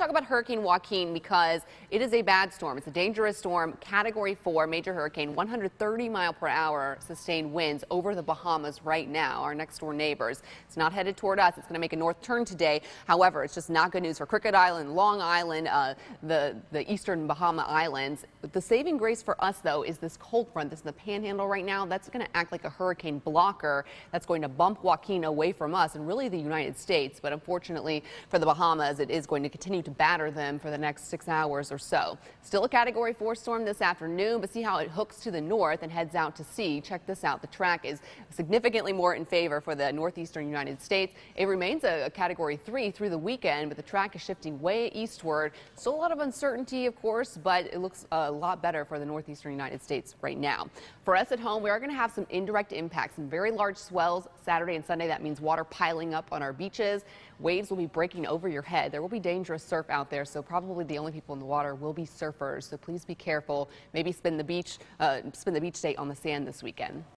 Talk about Hurricane Joaquin because it is a bad storm. It's a dangerous storm, Category 4 major hurricane, 130-mile-per-hour sustained winds over the Bahamas right now, our next door neighbors. It's not headed toward us. It's going to make a north turn today. However, it's just not good news for Cricket Island, Long Island, the eastern Bahama Islands. The saving grace for us, though, is this cold front. This is the panhandle right now. That's going to act like a hurricane blocker. That's going to bump Joaquin away from us and really the United States. But unfortunately for the Bahamas, it is going to continue to batter them for the next 6 hours or so. Still a Category 4 storm this afternoon, but see how it hooks to the north and heads out to sea. Check this out. The track is significantly more in favor for the northeastern United States. It remains a Category 3 through the weekend, but the track is shifting way eastward. Still a lot of uncertainty, of course, but it looks a lot better for the northeastern United States right now. For us at home, we are going to have some indirect impacts, some very large swells Saturday and Sunday. That means water piling up on our beaches. Waves will be breaking over your head. There will be dangerous surf out there, so probably the only people in the water will be surfers. So please be careful. Maybe spend the beach day on the sand this weekend.